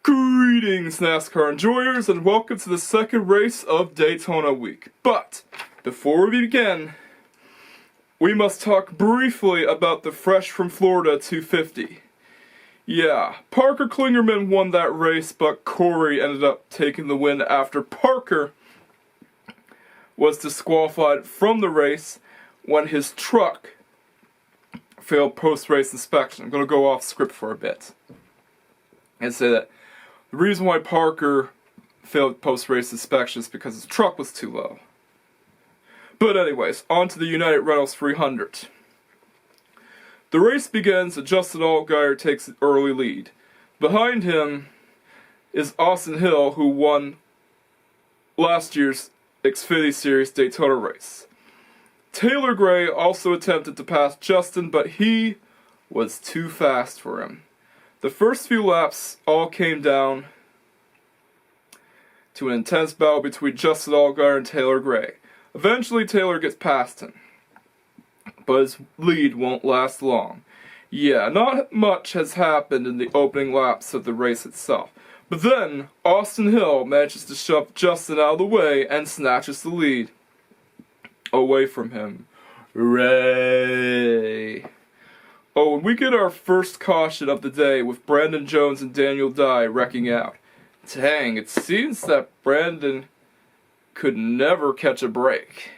Greetings, NASCAR enjoyers, and welcome to the second race of Daytona week. But, before we begin, we must talk briefly about the Fresh from Florida 250. Yeah, Parker Klingerman won that race, but Corey ended up taking the win after Parker was disqualified from the race when his truck failed post-race inspection. I'm going to go off script for a bit and say that the reason why Parker failed post-race inspection is because his truck was too low. But anyways, on to the United Rentals 300. The race begins and Justin Allgaier takes an early lead. Behind him is Austin Hill, who won last year's Xfinity Series Daytona race. Taylor Gray also attempted to pass Justin, but he was too fast for him. The first few laps all came down to an intense battle between Justin Allgaier and Taylor Gray. Eventually, Taylor gets past him, but his lead won't last long. Yeah, not much has happened in the opening laps of the race itself. But then, Austin Hill manages to shove Justin out of the way and snatches the lead away from him. Hooray! Oh, and we get our first caution of the day with Brandon Jones and Daniel Dye wrecking out. Dang, it seems that Brandon could never catch a break.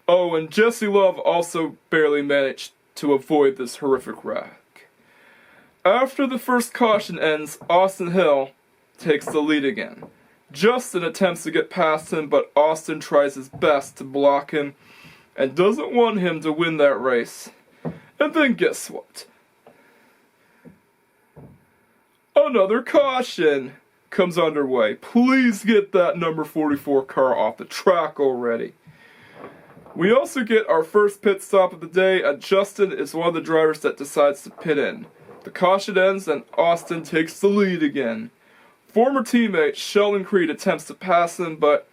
Oh, and Jesse Love also barely managed to avoid this horrific wreck. After the first caution ends, Austin Hill takes the lead again. Justin attempts to get past him, but Austin tries his best to block him and doesn't want him to win that race. And then guess what? Another caution comes underway. Please get that number 44 car off the track already. We also get our first pit stop of the day, and Justin is one of the drivers that decides to pit in. The caution ends and Austin takes the lead again. Former teammate Sheldon Creed attempts to pass him, but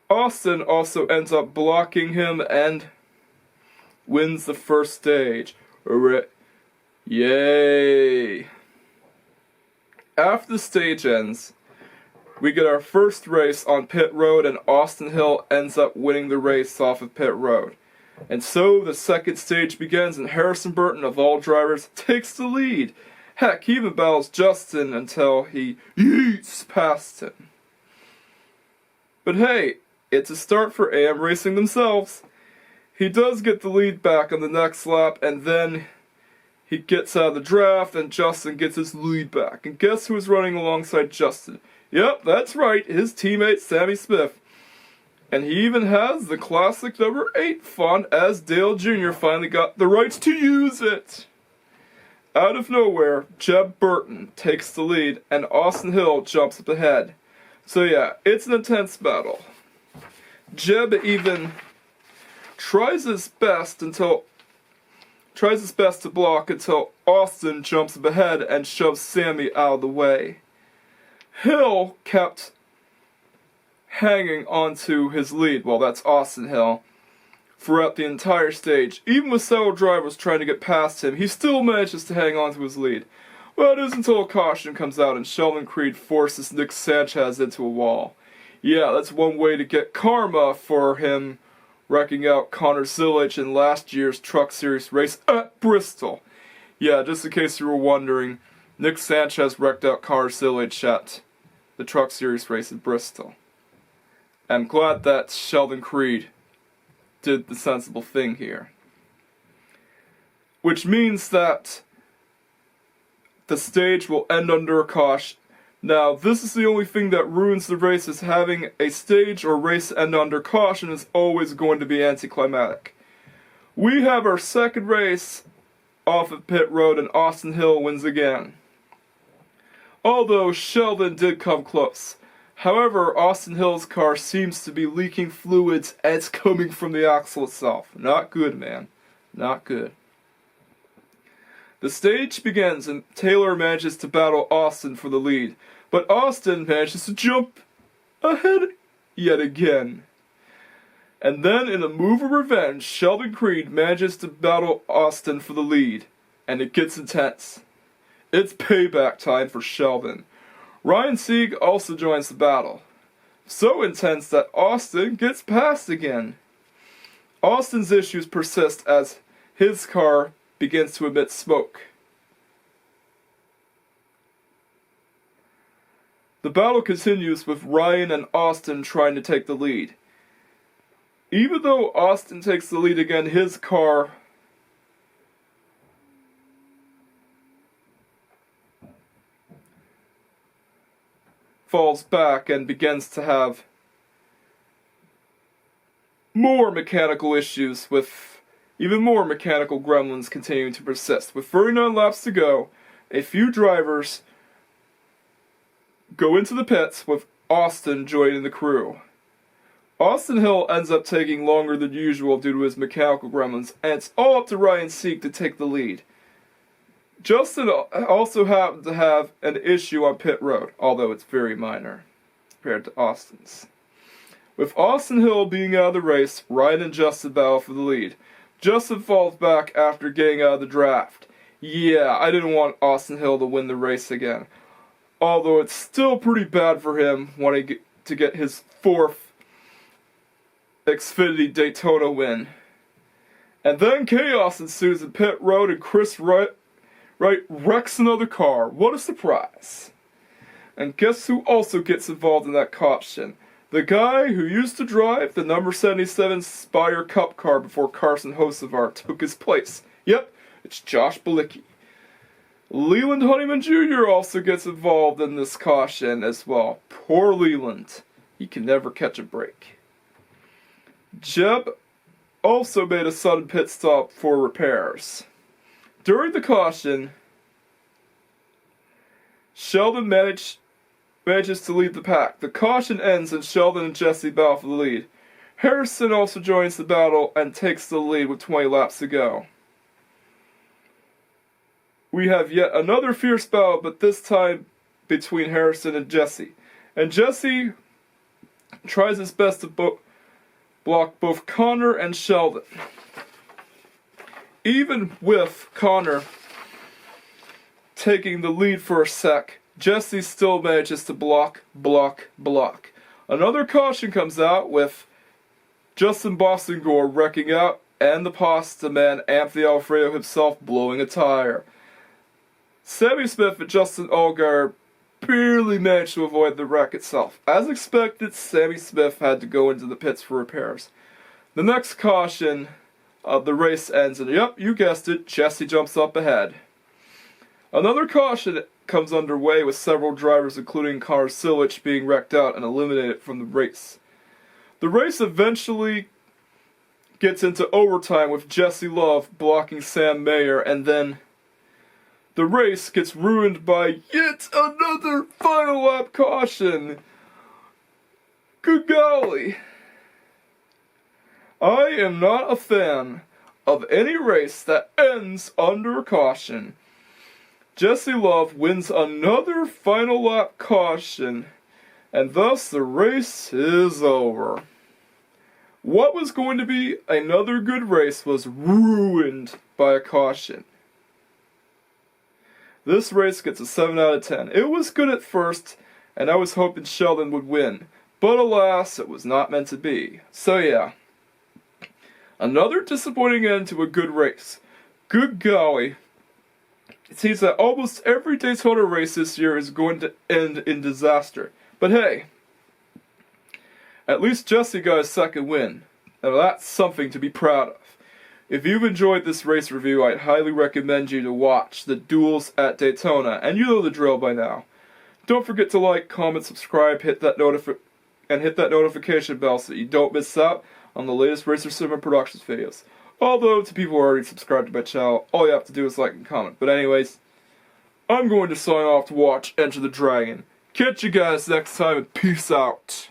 Austin also ends up blocking him and wins the first stage. Yay! After the stage ends, we get our first race on pit road, and Austin Hill ends up winning the race off of pit road. And so the second stage begins, and Harrison Burton, of all drivers, takes the lead. Heck, he even battles Justin until he yeets past him. But hey, it's a start for AM Racing themselves. He does get the lead back on the next lap, and then he gets out of the draft, and Justin gets his lead back. And guess who's running alongside Justin? Yep, that's right, his teammate Sammy Smith. And he even has the classic number 8 font, as Dale Jr. finally got the rights to use it. Out of nowhere, Jeb Burton takes the lead, and Austin Hill jumps up ahead. So yeah, it's an intense battle. Jeb even tries his best to block until Austin jumps up ahead and shoves Sammy out of the way. Hill kept hanging onto his lead, well, that's Austin Hill, throughout the entire stage. Even with several drivers trying to get past him, he still manages to hang on to his lead. Well, it is until a caution comes out and Sheldon Creed forces Nick Sanchez into a wall. Yeah, that's one way to get karma for him wrecking out Connor Zillage in last year's Truck Series race at Bristol. Yeah, just in case you were wondering, Nick Sanchez wrecked out Connor Zillage at the Truck Series race at Bristol. I'm glad that Sheldon Creed did the sensible thing here. Which means that the stage will end under a caution. Now, this is the only thing that ruins the race, is having a stage or race end under caution is always going to be anticlimactic. We have our second race off of pit road, and Austin Hill wins again. Although Sheldon did come close. However, Austin Hill's car seems to be leaking fluids, and it's coming from the axle itself. Not good, man. Not good. The stage begins, and Taylor manages to battle Austin for the lead. But Austin manages to jump ahead yet again. And then, in a move of revenge, Sheldon Creed manages to battle Austin for the lead, and it gets intense. It's payback time for Sheldon. Ryan Sieg also joins the battle. So intense that Austin gets passed again. Austin's issues persist as his car begins to emit smoke. The battle continues with Ryan and Austin trying to take the lead. Even though Austin takes the lead again, his car falls back and begins to have more mechanical issues, with even more mechanical gremlins continuing to persist. With 39 laps to go, a few drivers go into the pits with Austin joining the crew. Austin Hill ends up taking longer than usual due to his mechanical gremlins, and it's all up to Ryan Sieg to take the lead. Justin also happened to have an issue on pit road, although it's very minor compared to Austin's. With Austin Hill being out of the race, Ryan and Justin battle for the lead. Justin falls back after getting out of the draft. Yeah, I didn't want Austin Hill to win the race again, although it's still pretty bad for him wanting to get his 4th Xfinity Daytona win. And then chaos ensues in pit road, and Chris Wright wrecks another car. What a surprise. And guess who also gets involved in that caution? The guy who used to drive the number 77 Spire Cup car before Carson Hocevar took his place. Yep, it's Josh Bilicki. Leland Honeyman Jr. also gets involved in this caution as well. Poor Leland. He can never catch a break. Jeb also made a sudden pit stop for repairs. During the caution, Sheldon manages to lead the pack. The caution ends and Sheldon and Jesse battle for the lead. Harrison also joins the battle and takes the lead with 20 laps to go. We have yet another fierce battle, but this time between Harrison and Jesse. And Jesse tries his best to block both Connor and Sheldon. Even with Connor taking the lead for a sec, Jesse still manages to block. Another caution comes out with Justin Bostongore wrecking out and the pasta man Anthony Alfredo himself blowing a tire. Sammy Smith and Justin Allgaier barely managed to avoid the wreck itself. As expected, Sammy Smith had to go into the pits for repairs. The next caution of the race ends, and yep, you guessed it, Jesse jumps up ahead. Another caution comes underway with several drivers, including Connor Silich, being wrecked out and eliminated from the race. The race eventually gets into overtime with Jesse Love blocking Sam Mayer, and then the race gets ruined by yet another final lap caution. Good golly. I am not a fan of any race that ends under a caution. Jesse Love wins another final lap caution, and thus the race is over. What was going to be another good race was ruined by a caution. This race gets a 7 out of 10. It was good at first, and I was hoping Sheldon would win, but alas, it was not meant to be. So yeah, another disappointing end to a good race. Good golly. It seems that almost every Daytona race this year is going to end in disaster. But hey, at least Jesse got his second win. Now that's something to be proud of. If you've enjoyed this race review, I'd highly recommend you to watch the duels at Daytona, and you know the drill by now. Don't forget to like, comment, subscribe, hit that notification bell so that you don't miss out on the latest Racer Cinema Productions videos. Although, to people who are already subscribed to my channel, all you have to do is like and comment. But anyways, I'm going to sign off to watch Enter the Dragon. Catch you guys next time, and peace out.